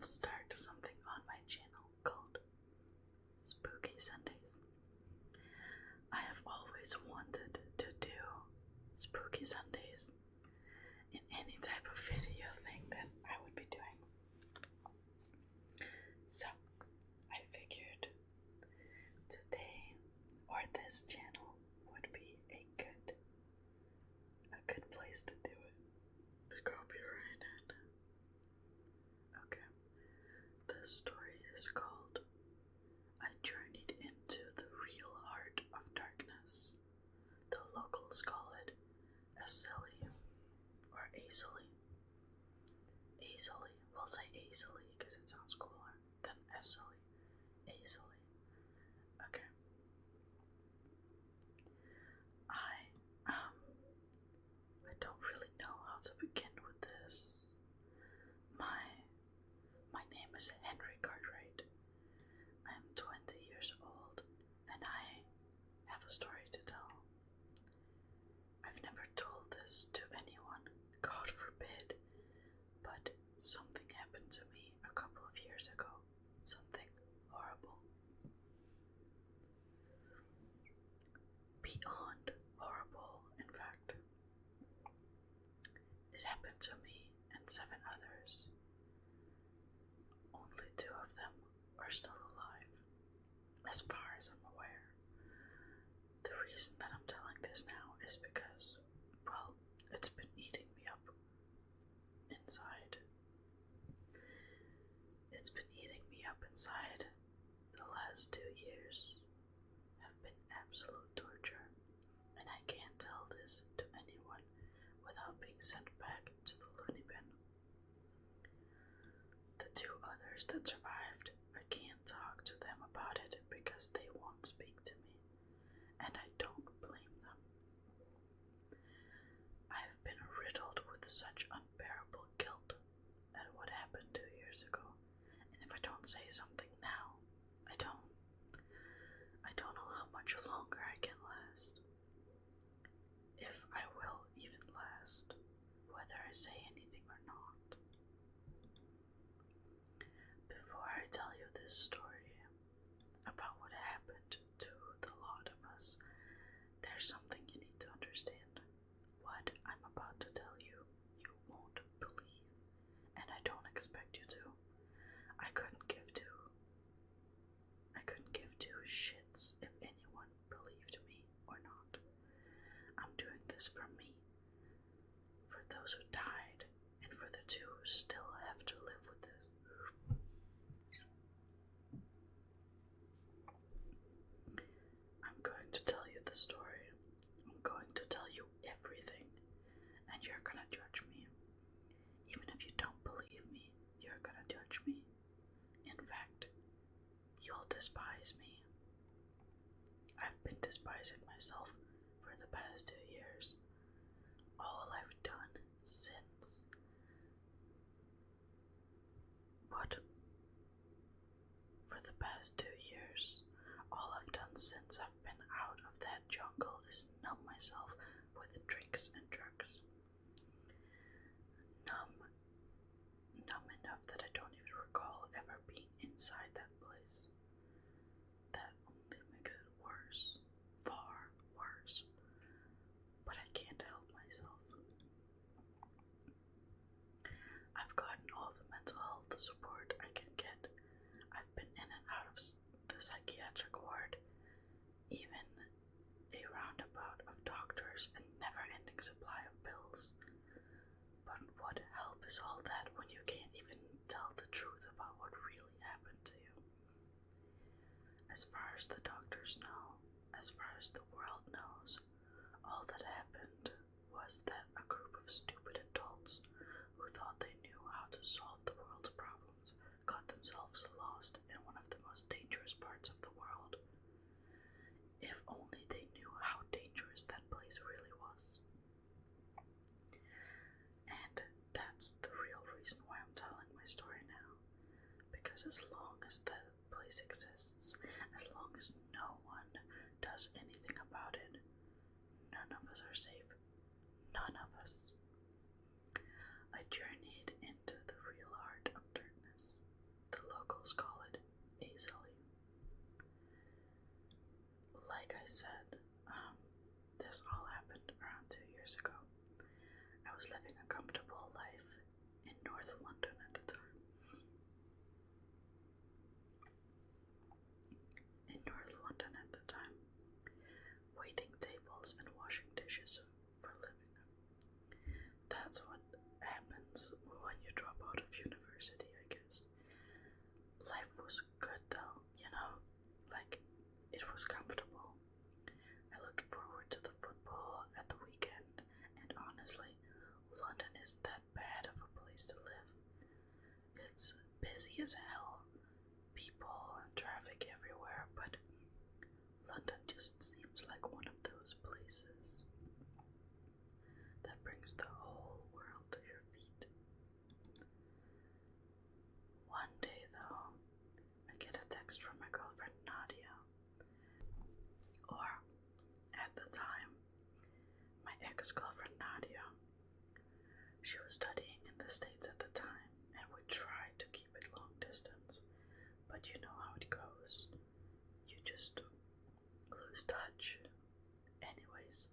start something on my channel called Spooky Sundays. I have always wanted to do Spooky Sundays in any type of video thing that I would be doing. So I figured today or this channel would be a good place to do it. Copyrighted. Okay. The story is called I Journeyed into the Real Heart of Darkness. The locals call it Asili or Azali. Azali. We'll say Azali because it sounds cooler than Asili. Azali. Okay. I don't really know how to begin with this. My name is Henry Cartwright. I am 20 years old and I have a story to tell. I've never told this to anyone, God forbid, but something happened to me a couple of years ago. Something horrible. Beyond horrible, in fact. It happened to me and 7 others. Only 2 of them are still alive, as far as I'm aware. The reason that I'm telling this now is because, well, it's been eating me up inside. It's been eating me up inside. The last 2 years have been absolute torture, and I can't tell this to anyone without being sent back to the loony bin. The 2 others that survived, I can't talk to them about it because they won't speak to me, and I don't blame them. I've been riddled with such unbearable guilt at what happened 2 years ago, and if I don't say something now, I don't know how much longer I can last. If I will even last, whether I say anything or not. Before I tell you this story about what happened to the lot of us, there's something you need to understand. What I'm about to tell you, you won't believe, and I don't expect you to. I couldn't give two shits if anyone believed me or not. I'm doing this for me, for those who died, and for the 2 who still have to live with this. I'm going to tell you the story. I'm going to tell you everything, and you're gonna judge me. Even if you don't believe me, you're gonna judge me. In fact, you'll despise me. I've been despising myself for the past 2 years. All I've done since. What? For the past 2 years, all I've done since I've been out of that jungle is numb myself with drinks and drugs. Numb enough that I don't even recall ever being inside that place. That only makes it worse, far worse. But I can't help myself. I've gotten all the mental health support I can get. I've been in and out of the psychiatric ward, even a roundabout of doctors and never-ending supply of pills. But what help is all that when you can't even tell the truth about what really happened to you? As far as the doctors know, as far as the world knows, all that happened was that a group of stupid adults who thought they knew how to solve the world's problems got themselves lost in one of the most dangerous parts of the world. If only they knew how dangerous that place really was. And that's the real reason why I'm telling my story now. Because as long as that place exists, as long as no one does anything about it, none of us are safe. None of us. I journeyed into the real heart of darkness. locals call it easily. Like I said, this all happened around 2 years ago. I was living a comfortable life in North London at the time. Waiting tables and washing dishes for a living. That's what happens when you drop out of university, I guess. Life was good though, like it was comfortable. I looked forward to the football at the weekend, and honestly, London isn't that bad of a place to live. It's busy as hell, people and traffic everywhere, but London just seems like one of those places that brings the whole world to your feet. One day, though, I get a text from my girlfriend Nadia, or at the time, my ex-girlfriend Nadia. She was studying in the States at the time, and we tried to keep it long distance, but you know how it goes. You just lose touch. Anyways,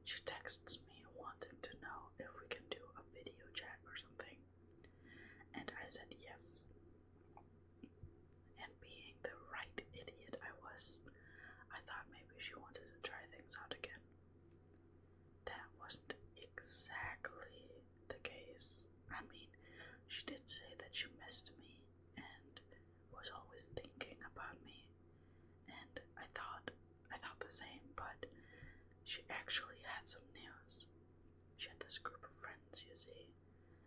she texts me wanting to know if we can do a video chat or something, and I said yes. And being the right idiot I was, I thought maybe she wanted to try things out again. That wasn't exactly the case. I mean, she did say that she missed me and was always thinking about me, and I thought the same, but she actually had some news. She had this group of friends, you see,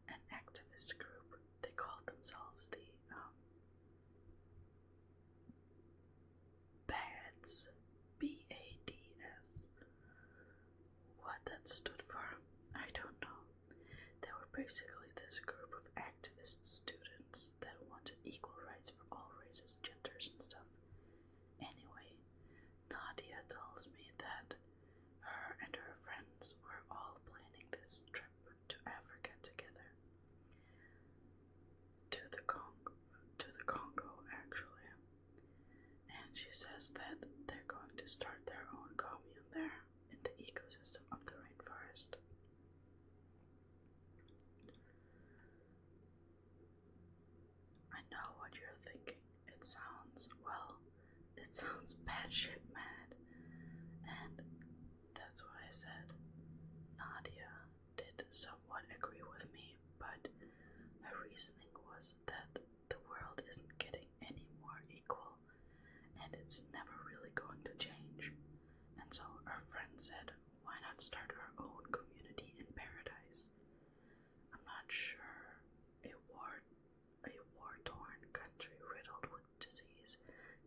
an activist group. They called themselves the BADS, BADS. What that stood for, I don't know. They were basically this group of activist students that wanted equal rights for all races, genders, and stuff. Anyway, Nadia tells me that her and her friends were all planning this trip to Africa together. To the Congo actually. And she says that they're going to start their own commune there in the ecosystem of the rainforest. I know what you're thinking. It sounds batshit mad. And that's what I said. Nadia did somewhat agree with me, but her reasoning was that the world isn't getting any more equal, and it's never really going to change. And so her friend said, why not start her own community in paradise? I'm not sure a war-torn country riddled with disease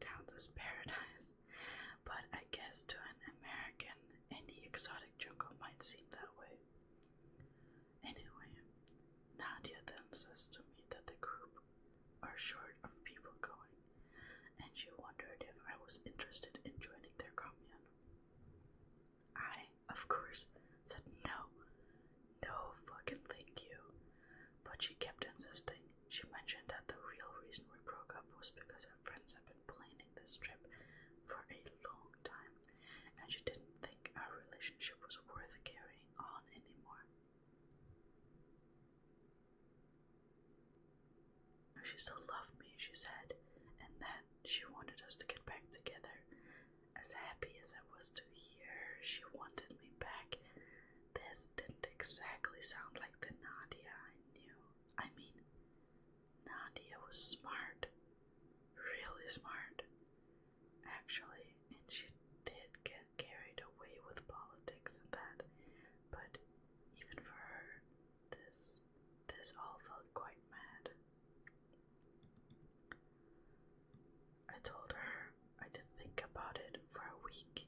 counts as paradise, but I guess to an American, any exotic jungle might seem that way. Anyway, Nadia then says to me that the group are short of people going, and she wondered if I was interested in joining their commune. I, of course, said no fucking thank you, but she kept insisting. She mentioned that the real reason we broke up was because her friends had been planning this trip for a long time, and she didn't think our relationship was worth carrying on anymore. She still loved me, she said, and that she wanted us to get back together. As happy as I was to hear she wanted me back, this didn't exactly sound like the Nadia I knew. I mean, Nadia was smart, really smart, actually, and she did get carried away with politics and that, but even for her, this all felt quite mad. I told her I did think about it for a week,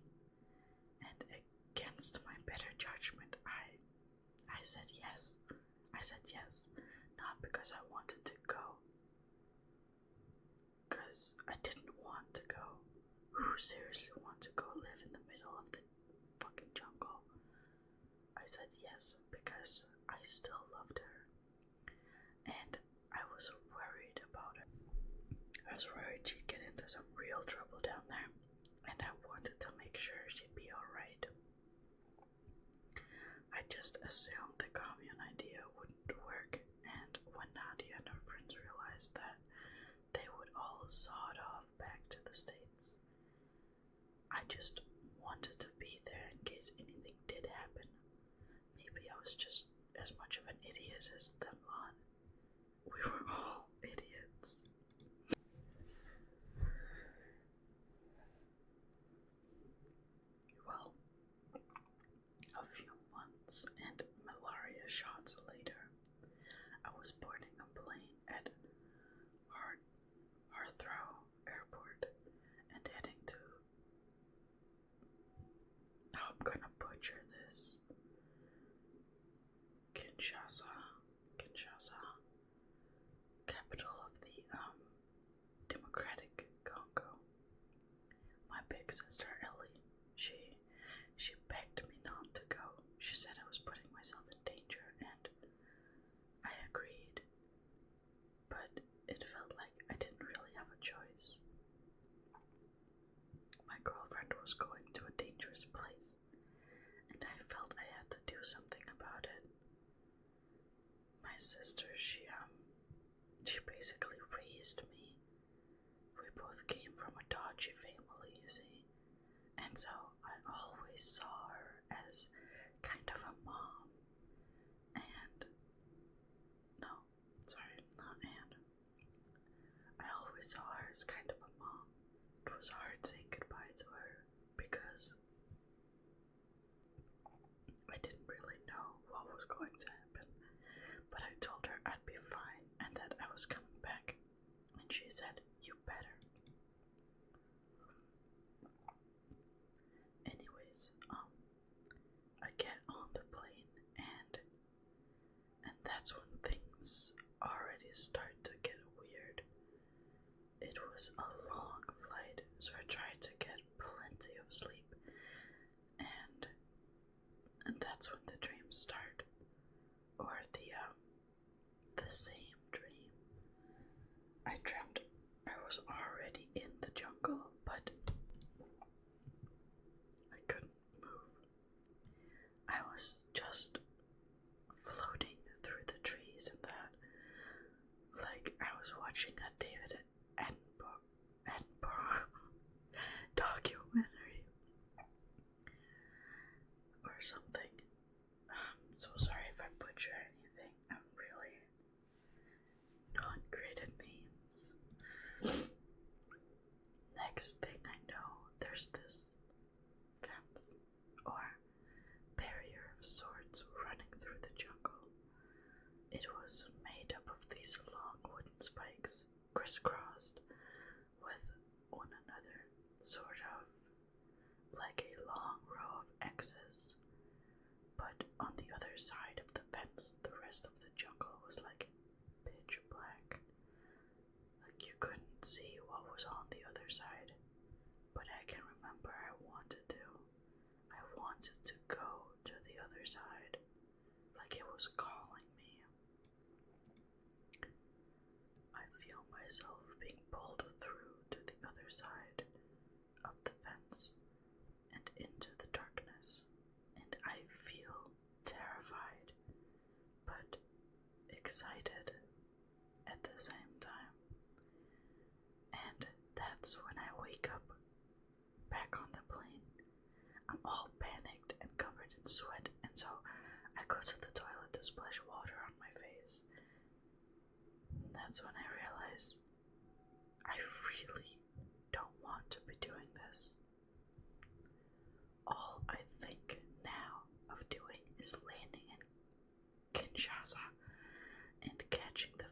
and against my better judgment, I said yes. I said yes, not because I wanted to go, because I didn't want to go. Who seriously wants to go live in the middle of the fucking jungle? I said yes because I still loved her, and I was worried about her. was worried she'd get into some real trouble down there, and I wanted to make sure she'd be alright. I just assumed the commune idea wouldn't work, and when Nadia and her friends realized that, they would all sawed off back to the States. I just wanted to be there in case anything did happen. Maybe I was just as much of an idiot as them on. We were all idiots. Well, a few months and malaria shots later, I was boarding a plane at Heathrow Airport and heading to, I'm gonna butcher this, Kinshasa, capital of the Democratic Congo. My big sister Ellie, she begged me not to go. She said I was putting myself in danger, and I agreed. But it felt like I didn't really have a choice. My girlfriend was going to a dangerous place, and I felt I had to do something about it. My sister, she basically raised me. We both came from a dodgy family, you see, and so I always saw her as kind of a mom. And no, sorry, not and. I always saw her as kind of a mom. It was hard saying goodbye to her because I didn't really know what was going to happen. But I told her I'd be fine and that I was coming back. And she said, "You better." Anyways, I get on the plane and that's when things already start to get weird. It was a long flight, so I tried to get plenty of sleep, and that's when the dreams start, or the same dream. I dreamt I was already in the jungle, but I couldn't move. I was just floating through the trees and that, like I was watching a David Attenborough documentary or something. I'm so sorry if I butcher anything. I'm really not great at names. Next thing I know, there's this fence or barrier of sorts running through the jungle. It was made up of these long wooden spikes crisscrossed with one another, sort of like a long row of X's. But on the other side of the fence, the rest of the jungle was like pitch black. Like you couldn't see what was on the other side. But I can remember I wanted to. I wanted to go to the other side. Like it was calling me. I feel myself being pulled through to the other side of the fence and into the darkness. And I feel terrified, but excited at the same time. And that's when I wake up back on the plane. I'm all panicked and covered in sweat, and so I go to the toilet to splash water on my face. And that's when I realize I really don't want to be doing this. All I think now of doing is landing in Kinshasa and catching the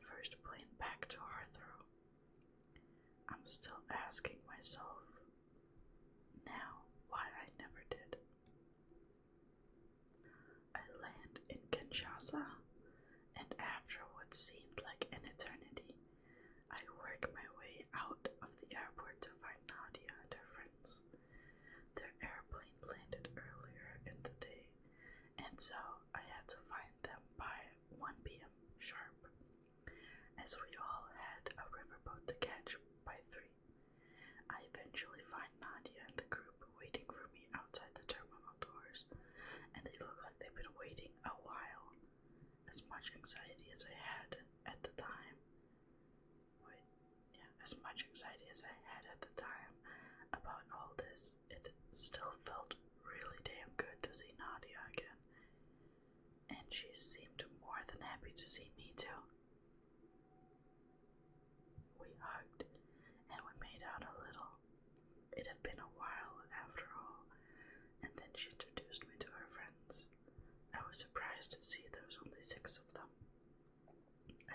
first plane back to Heathrow. I'm still asking myself now why I never did. I land in Kinshasa, and after what seemed like an eternity, I work my way out of the airport to find Nadia and her friends. Their airplane landed earlier in the day, and so I had to find them by 1 p.m. sharp. As we all had a riverboat to catch, much anxiety as I had at the time, as much anxiety as I had at the time about all this, it still felt really damn good to see Nadia again. And she seemed more than happy to see me too. We hugged and we made out a little. It had been a while after all, and then she introduced me to her friends. I was surprised to see there was only 6 of them,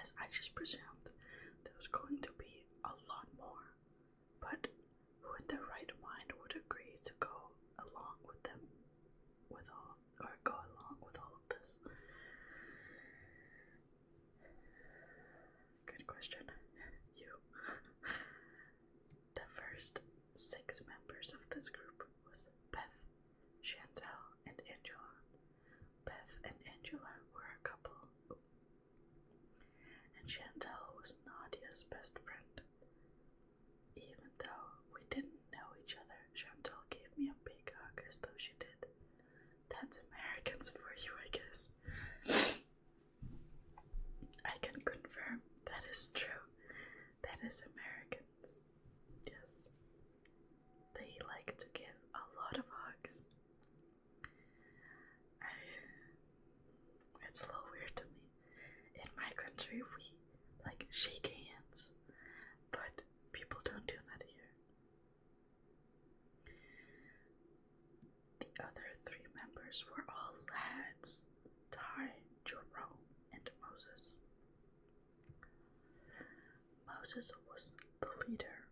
as I just presumed there was going to be a lot more, but who in their right mind would agree to go along with them go along with all of this? Good question. You. The first 6 members of this group was Beth, Chantal, and Angela. Beth and Angela were a couple, and Chantal was Nadia's best friend. Even though we didn't know each other, Chantal gave me a big hug as though she did. That's Americans for you, I guess. I can confirm that is true. That is Americans. Yes. They like to give a lot of hugs. It's a little weird to me. In my country, we shake hands, but people don't do that here. The other 3 members were all lads: Ty, Jerome, and Moses. Moses was the leader,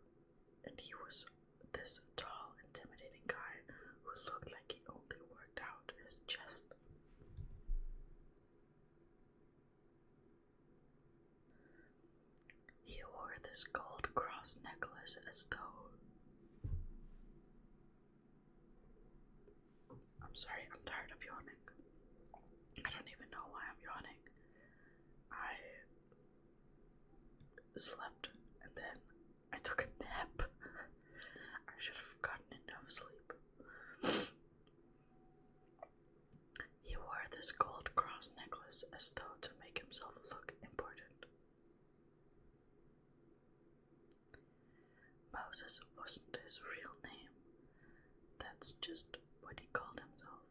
and he was this tall, intimidating guy who looked like he only worked out his chest. He wore this gold cross necklace as though... I'm sorry, I'm tired of yawning. I don't even know why I'm yawning. I slept and then I took a nap. I should have gotten enough sleep. He wore this gold cross necklace as though to make himself look important. Moses wasn't his real name. That's just what he called himself.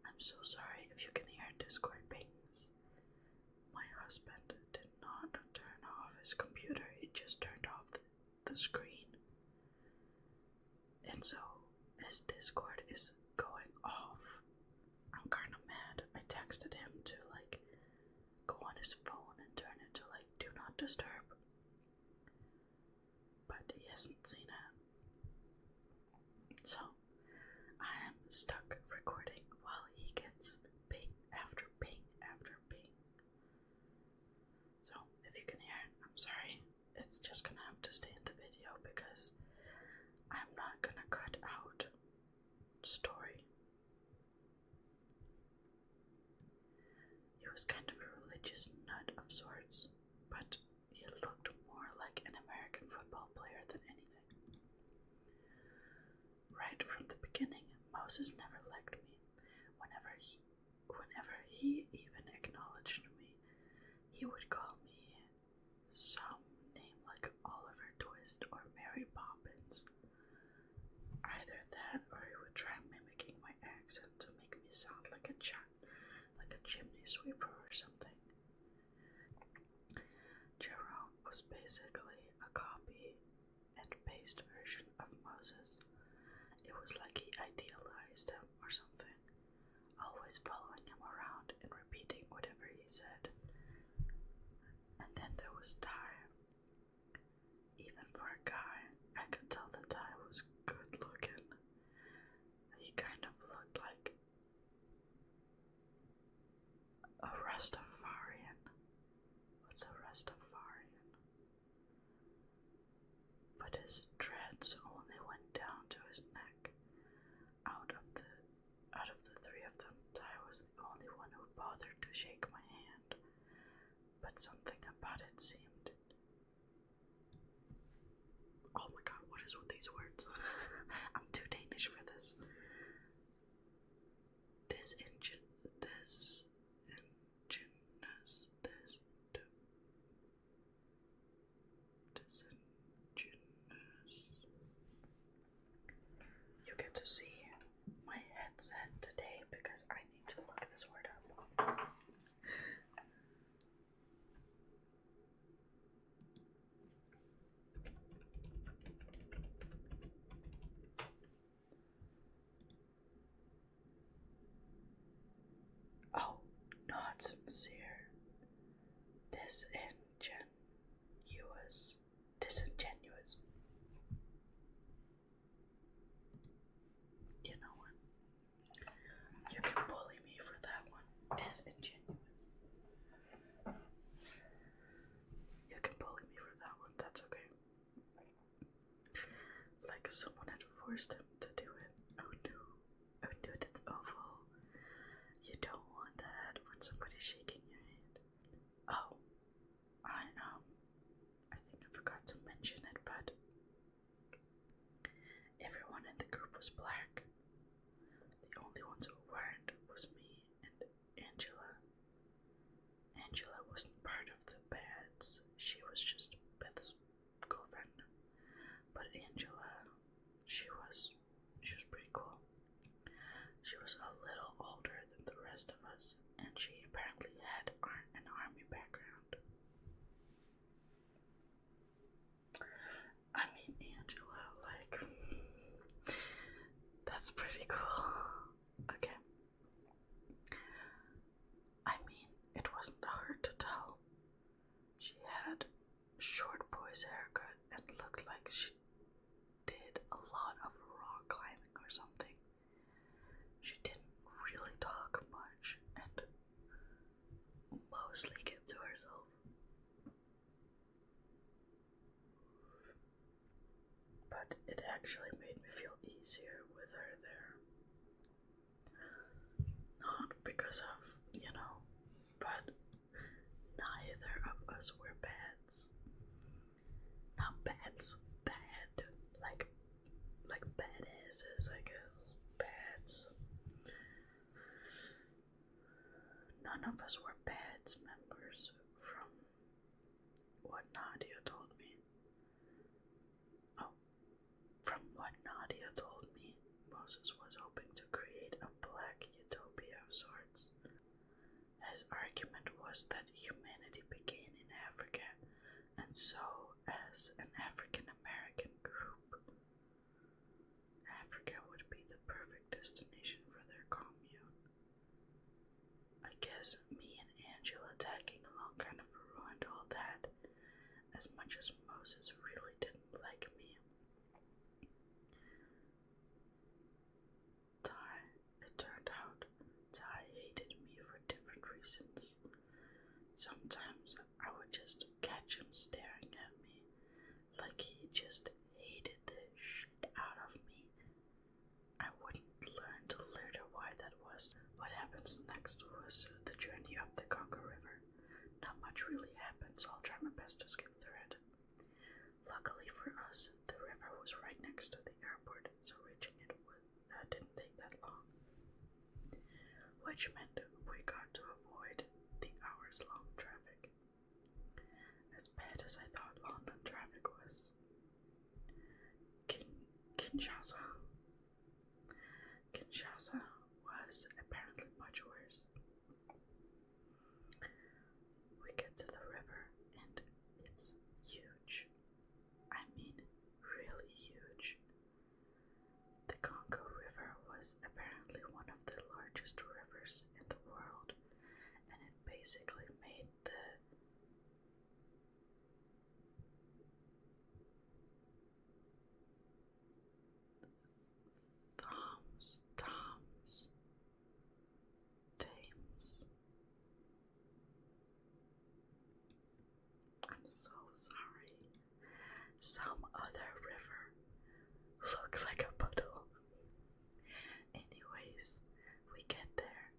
I'm so sorry if you can hear Discord pings. My husband did not turn off his computer, he just turned off the screen. And so, his Discord is going off. I'm kinda mad. I texted him to go on his phone and turn it to do not disturb. But he hasn't seen it. So, I am stuck recording while he gets ping after ping after ping. So, if you can hear it, I'm sorry. It's just gonna have to stay in the video because I'm not gonna cut out story. He was kind of a religious nut of sorts, but he looked more like an American football player than anything. Right from the beginning, Moses never liked me. Whenever he even acknowledged me, he would call me some name like Oliver Twist or Mary Poppins. Either that or he would try mimicking my accent to make me sound like a chimney sweeper or something. Jerome was basically a copy and paste version of Moses. It was like he idealized him or something, always following him around and repeating whatever he said. And then there was Ty. Even for a guy, I could tell that Ty was good looking. He kind of looked like a Rastafarian. What's a Rastafarian? But his dreads only went down to his neck. Out of the 3 of them, Ty was the only one who bothered to shake my hand. But something about it seemed... Oh my god, what is with these words? I'm too Danish for this. This it said today because I need to look this word up. Oh, not sincere. Disingenuous. Disingenuous. You know what? You can bully me for that one. Disingenuous. You can bully me for that one. That's okay. Like someone had forced him to do it. Oh no. Oh no, that's awful. You don't want that when somebody's shaking your hand. Oh, I think I forgot to mention it, but everyone in the group was black. The only ones who weren't was me and Angela. Angela wasn't part of the bads. She was just Beth's girlfriend. But Angela, she was pretty cool. She was a little older than the rest of us, and she apparently had an army background. I mean, Angela, like, that's pretty cool. Okay. I mean, it wasn't hard to tell. She had short boy's haircut and looked like she did a lot of rock climbing or something. She didn't really talk much and mostly kept to herself. But it actually made me feel easier with her there. Not because of, but neither of us were bads. Not bads, bad. Like badasses, I guess. Bads. None of us were bads members from what Nadia told me. Oh, from what Nadia told me, Moses was hoping to create a black utopia of sorts. His argument was that humanity began in Africa, and so, as an African American group, Africa would be the perfect destination for their commune. I guess me and Angela tagging along kind of ruined all that, as much as Moses really didn't like me. It turned out Ty hated me for different reasons. Sometimes I would just catch him staring at me like he just hated the shit out of me. I wouldn't learn till later why that was. What happens next was the journey up the Congo River. Not much really happened, so I'll try my best to skip through it. Luckily for us, the river was right next to the airport, so reaching it didn't take that long. Which meant we got to avoid the hours-long traffic. As bad as I thought London traffic was. Kinshasa was apparently much worse. We get to the river and it's huge. I mean, really huge. The Congo River was apparently one of the largest rivers in the world, and it basically made the Thames. I'm so sorry. Some other river look like a puddle. Anyways, we get there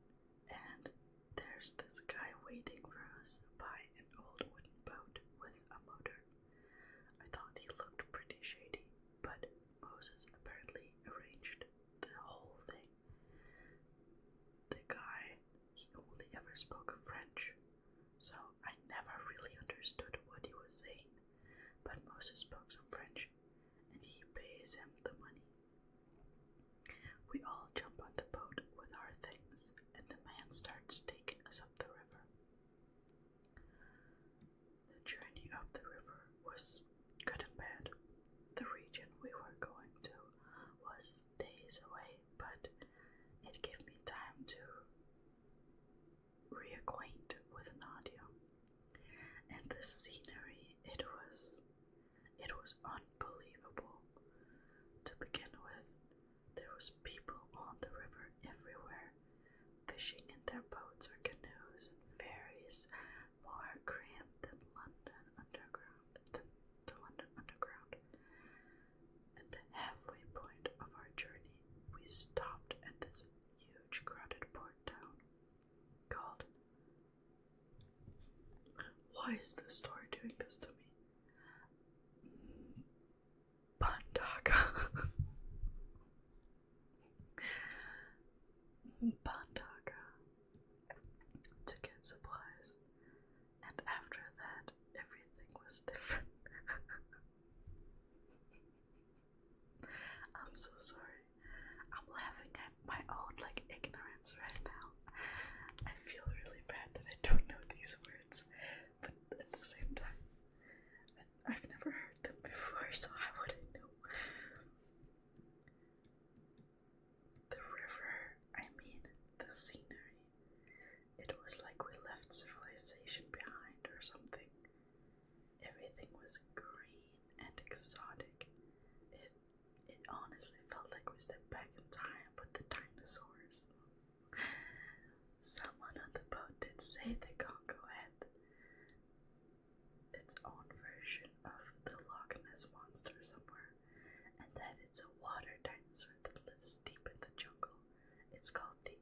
and there's this guy waiting for us by an old wooden boat with a motor. I thought he looked pretty shady, but Moses apparently arranged the whole thing. The guy, he only ever spoke French, so I never really understood what he was saying, but Moses spoke some French, and he pays him the money. We all jump on the boat was unbelievable. To begin with, there was people on the river everywhere, fishing in their boats or canoes and ferries, more cramped than the London Underground. At the halfway point of our journey, we stopped at this huge crowded port town called... Why is this story doing this to me? Bandaka. Bandaka. To get supplies. And after that, everything was different. I'm so sorry. I'm laughing at my own ignorance right now. I feel really bad that I don't know these words, but at the same time, I've never heard them before, so I wouldn't know. The river, the scenery. It was like we left civilization behind or something. Everything was green and exotic. It honestly felt like we stepped back in time with the dinosaurs. Someone on the boat did say the Congo had its own version of the Loch Ness monster somewhere, and that it's a water dinosaur that lives deep in the jungle. It's called the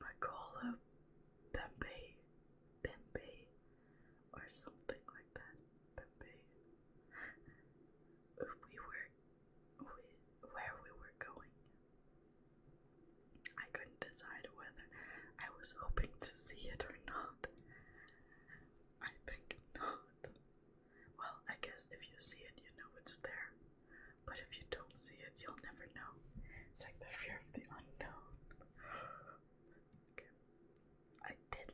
Makola Bembe, or something like that. Bembe. Where we were going, I couldn't decide whether I was hoping to see it or not. I think not. Well, I guess if you see it, you know it's there. But if you don't see it, you'll never know. It's like the fear of the unknown. Okay. I did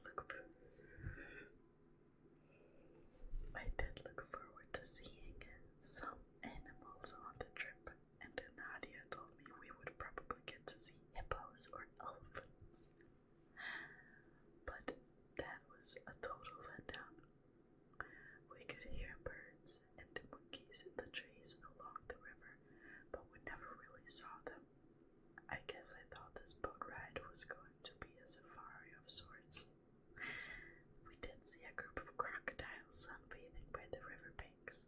look forward to seeing some animals on the trip, and Nadia told me we would probably get to see hippos or elephants. But that was a total letdown. We could hear birds and monkeys in the trees along the river, but we never really saw them. I guess I thought this boat ride was going to be a safari of sorts. We did see a group of crocodiles sunbathing by the riverbanks,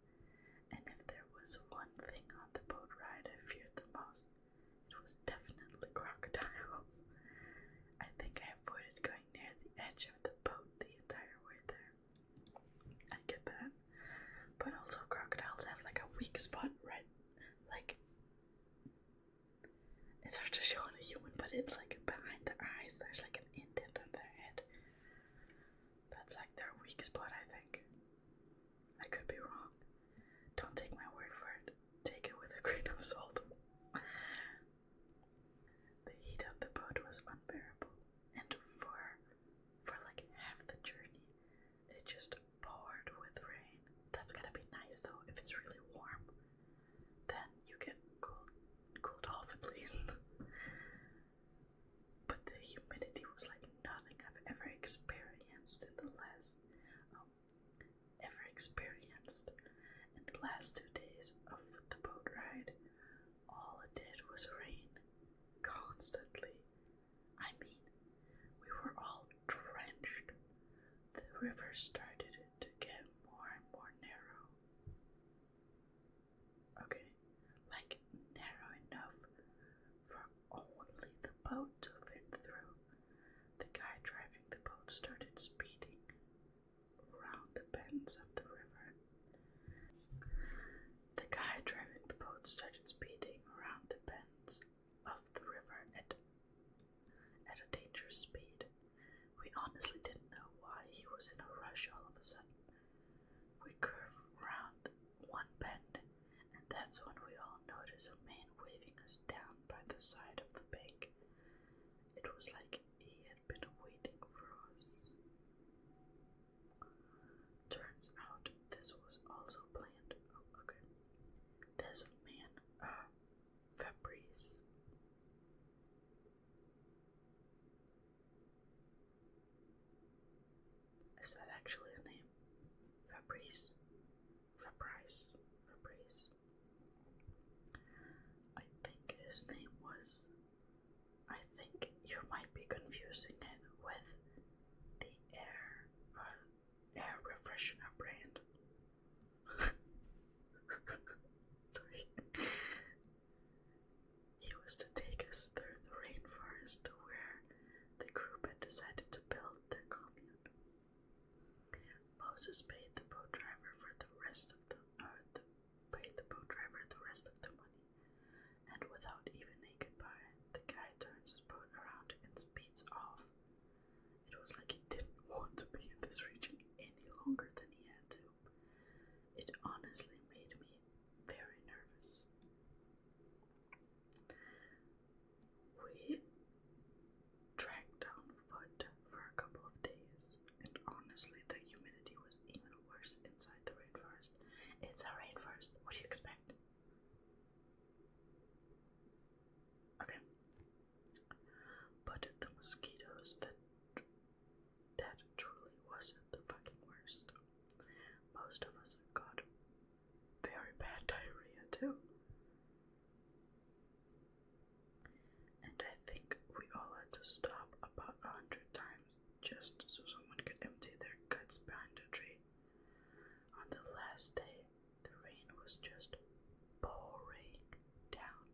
and if there was one thing on the boat ride I feared the most, it was definitely crocodiles. I think I avoided going near the edge of the boat the entire way there. I get that, but also crocodiles have a weak spot, right? It's hard to show on a human, but it's behind their eyes, there's an indent on their head. That's their weak spot, I think. I could be wrong. Don't take my word for it. Take it with a grain of salt. The heat of the boat was unbearable, and for half the journey, it just poured with rain. That's gotta be nice though, if it's really warm. Then you get cooled off at least. But the humidity was like nothing I've ever experienced in the last 2 days of the boat ride. All it did was rain constantly. We were all drenched. The river started to get more and more narrow. Okay, narrow enough for only the boat to fit through. The guy driving the boat started speeding around the bends of the river. At a dangerous speed. We honestly didn't know why he was in a rush all of a sudden. We curved around one bend, and that's when we all noticed a man waving us down by the side of the bank. It was like he had been waiting for us. Turns out this was also planned. Oh, okay. There's a man, Fabrice. Is that actually a name? Fabrice? Fabrice. I think his name was. I think you might be confusing it with the air refreshener brand. Sorry. He was to take us through the rainforest to where the group had decided to build their commune. Moses paid the boat driver the rest of the money, and without even a goodbye, the guy turns his boat around and speeds off. It was like he didn't want to be in this region any longer than he had to. It honestly made me very nervous. We tracked down foot for a couple of days, and honestly, the humidity was even worse inside the rainforest. It's a rainforest. What do you expect? Okay. But the mosquitoes, that truly wasn't the fucking worst. Most of us got very bad diarrhea too. And I think we all had to stop about 100 times just so someone could empty their guts behind a tree. On the last day, the rain was just pouring down,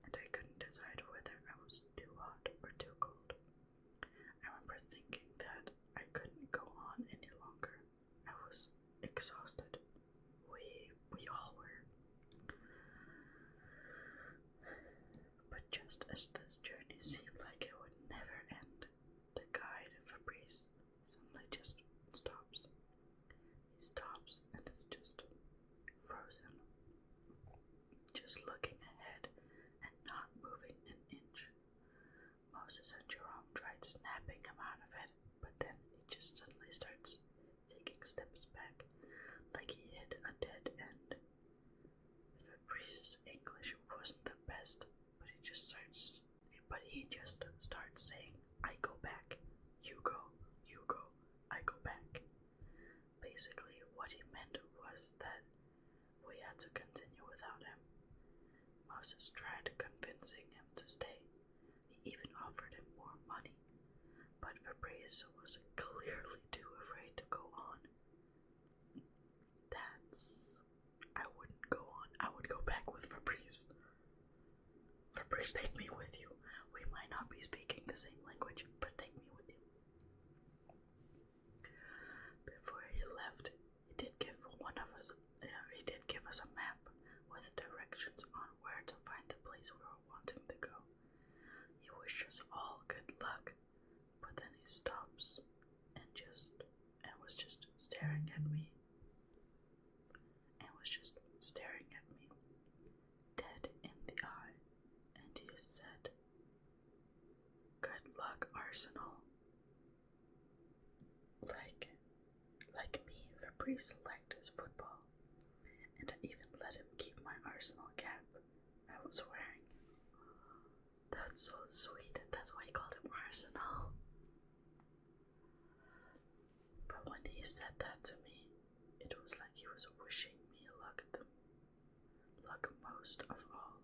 and I couldn't decide whether I was too hot or too cold. I remember thinking that I couldn't go on any longer. I was exhausted. We all were. But just as this journey seemed like it would never end, the guide, Fabrice, suddenly just stops. He stops and is just frozen, just looking ahead and not moving an inch. Moses and Jerome tried snapping him out of it, but then he just suddenly starts taking steps back, like he hit a dead end. Fabrice's English wasn't the best, but he just starts saying, "I go back, you go, I go back." Basically, what he meant was that we had to continue without him. Moses tried convincing him to stay. He even offered him more money, but Fabrice was clearly too afraid to go on. I wouldn't go on. I would go back with Fabrice. Fabrice, take me with you. We might not be speaking the same language, but take me with you. Before he left, he did give us a map with directions on where to find the place we were wanting to go. He wished us all good luck, but then he stops and was just staring at me. Dead in the eye, and he said, "Good luck, Arsenal." Like me, Fabrice liked his football, and I even let him keep my Arsenal cap I was wearing. That's so sweet, that's why he called him Arsenal. But when he said that to me, it was like he was wishing me luck most of all,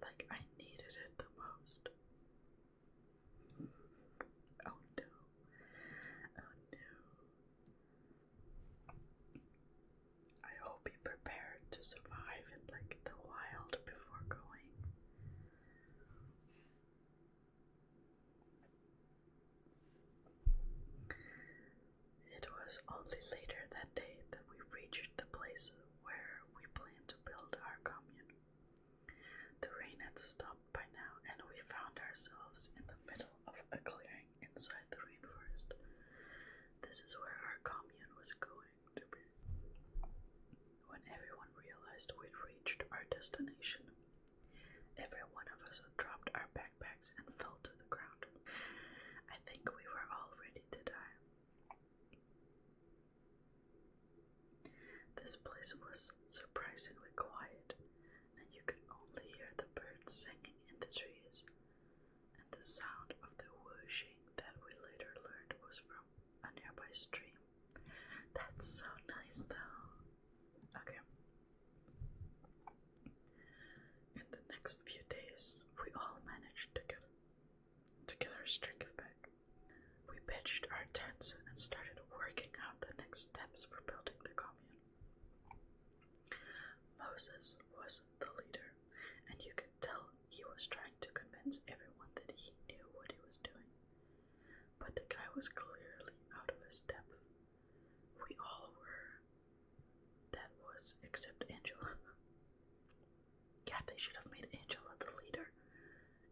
like I needed it the most. Oh no. I hope he prepared to survive in the wild before going. It was only later that day that we reached the place where we planned to build our commune. The rain had stopped by now, and we found ourselves in the middle of a clearing inside the rainforest. This is where our commune was going to be. When everyone realized we'd reached our destination, every one of us dropped our backpacks and fell to the ground. I think we were all ready to die. This place was surprisingly quiet, and you could only hear the birds singing in the trees, and the sound of the whooshing that we later learned was from a nearby stream. That's so nice though. Okay. next few days, we all managed to get our strength back. We pitched our tents and started working out the next steps for building the commune. Moses was the leader, and you could tell he was trying to convince everyone that he knew what he was doing. But the guy was clearly out of his depth. We all were. That was, except Angela. Yeah, they should have made Angela the leader.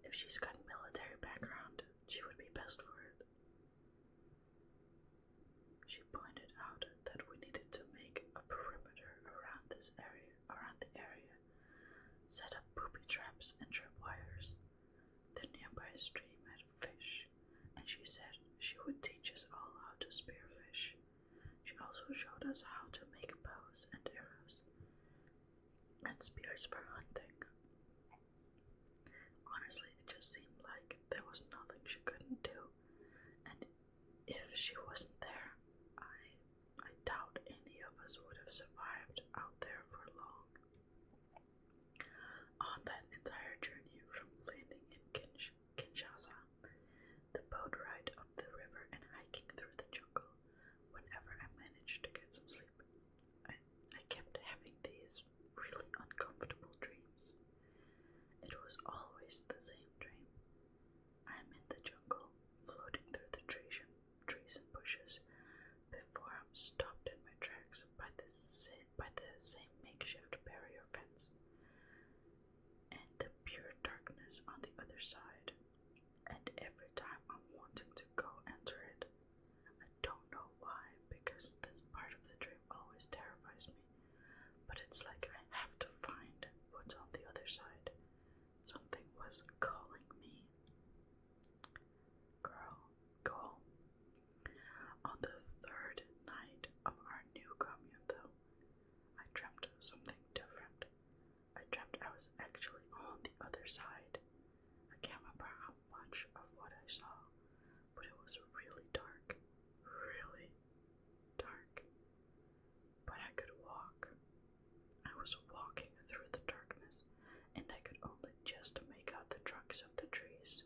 If she's got military background, she would be best for it. She pointed out that we needed to make a perimeter around the area, set up booby traps and tripwires. The nearby stream had fish, and she said she would teach us all how to spear fish. She also showed us how to make bows and arrows and spears for hunting. Honestly, it just seemed like there was nothing she couldn't do, and if she wasn't there, I doubt any of us would have survived out there for long. On that entire journey from landing in Kinshasa, the boat ride up the river and hiking through the jungle, whenever I managed to get some sleep, I kept having these really uncomfortable dreams. It was always the same dream. I'm in the jungle, floating through the trees and bushes, before I'm stopped in my tracks by the same makeshift barrier fence, and the pure darkness on the other side. And every time I'm wanting to go enter it, I don't know why, because this part of the dream always terrifies me, but it's like I have to find what's on the other side. Something was calling me. Girl, go home. On the third night of our new commune, though, I dreamt something different. I dreamt I was actually on the other side. I can't remember how much of what I saw, but it was really dark. Really dark. But I could walk. I was walking through the darkness, and I could only just make out the trunks of the trees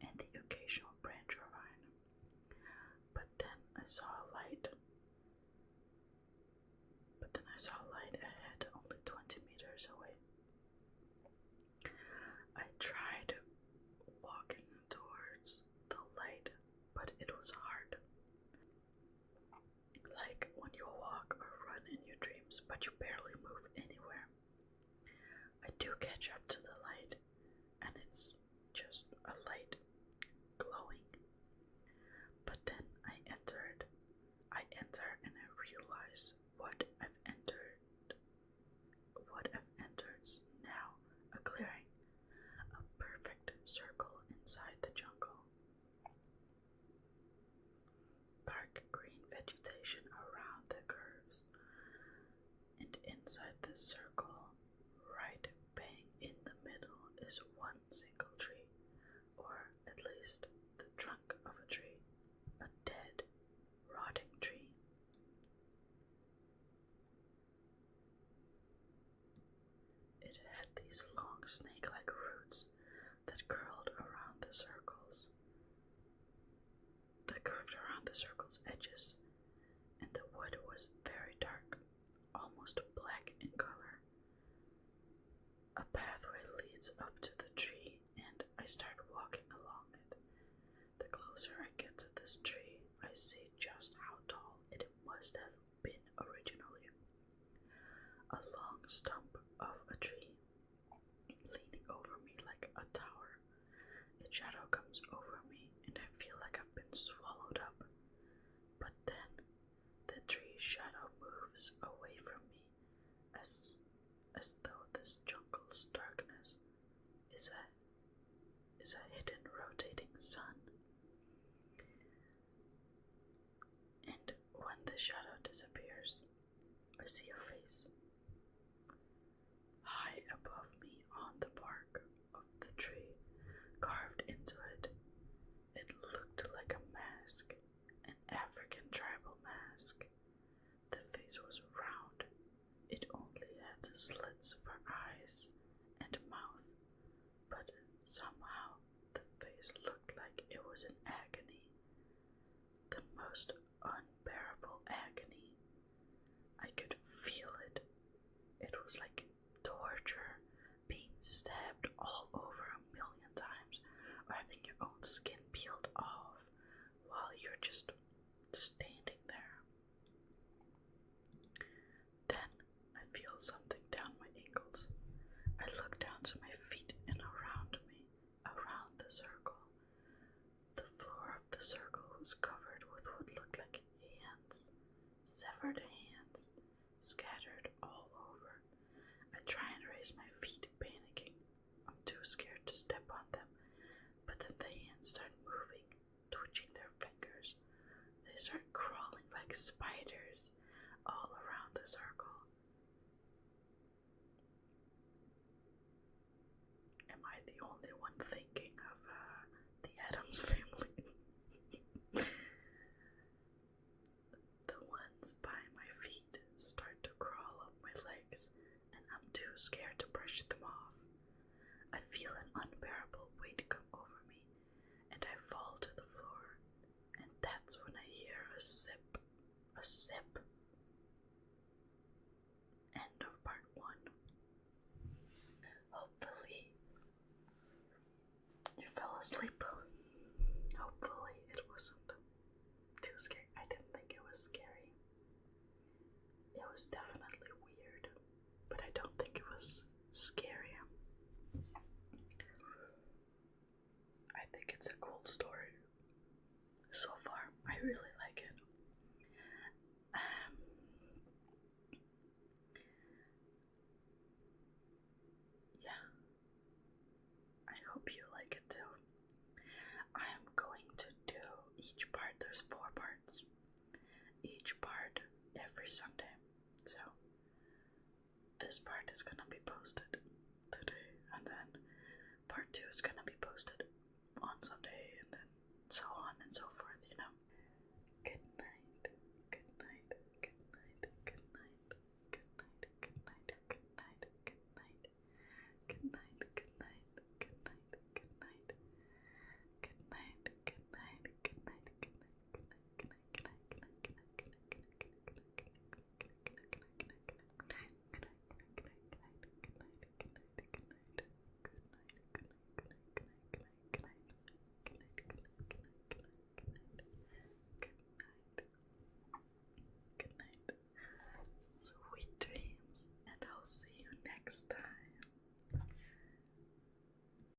and the occasional branch or vine. But then I saw a light. Ahead, only 20 meters away. I tried walking towards the light, but it was hard. Like when you walk or run in your dreams, but you barely move anywhere. I do catch up to the light, and it's just a light glowing. But then I enter and I realize what I've entered now, a clearing, a perfect circle inside the jungle. Dark green vegetation around the curves, and inside the circle, right bang in the middle, is one single tree, or at least the trunk of a tree, a dead, rotting tree. It had these long snake-like roots that curved around the circles edges, and the wood was very dark, almost black in color. A pathway leads up to the tree, and I start walking along it. The closer I get to this tree, I see just how tall it must have been originally. A long stump of a tree, leaning over me like a tower. Its shadow comes over me, and I feel like I've been swallowed up. But then, the tree's shadow moves away from me, as though this jungle's darkness is a hidden rotating sun. And when the shadow disappears, I see a face. High above me on the bark of the tree, carved into it, it looked like a mask, an African tribal mask. The face was round. It only had slits for eyes and mouth, most unbearable agony. I could feel it. It was like torture, being stabbed all over 1,000,000 times, or having your own skin peeled off while you're just standing there. Then I feel something down my ankles. I look down to my feet and around me, around the circle. The floor of the circle was covered with what looked like hands, severed hands, scattered all over. I try and raise my feet, panicking. I'm too scared to step on them, but then the hands start moving, twitching their fingers. They start crawling like spiders all around the circle. Am I the only one thinking of the Addams Family? The ones by my feet start to crawl up my legs, and I'm too scared to brush them off. I feel an unbearable weight come over me, and I fall to the floor, and that's when I hear a sip. A sip. End of part 1. Hopefully you fell asleep. Hopefully it wasn't too scary. I didn't think it was scary. It was definitely weird, but I don't think it was scary. I think it's a cool story. So far, I really like it. Yeah, I hope you like it too. I am going to do each part, there's 4 parts. Each part every Sunday. So, this part is gonna be posted today, and then part 2 is gonna be posted on Sunday, and then so on and so forth.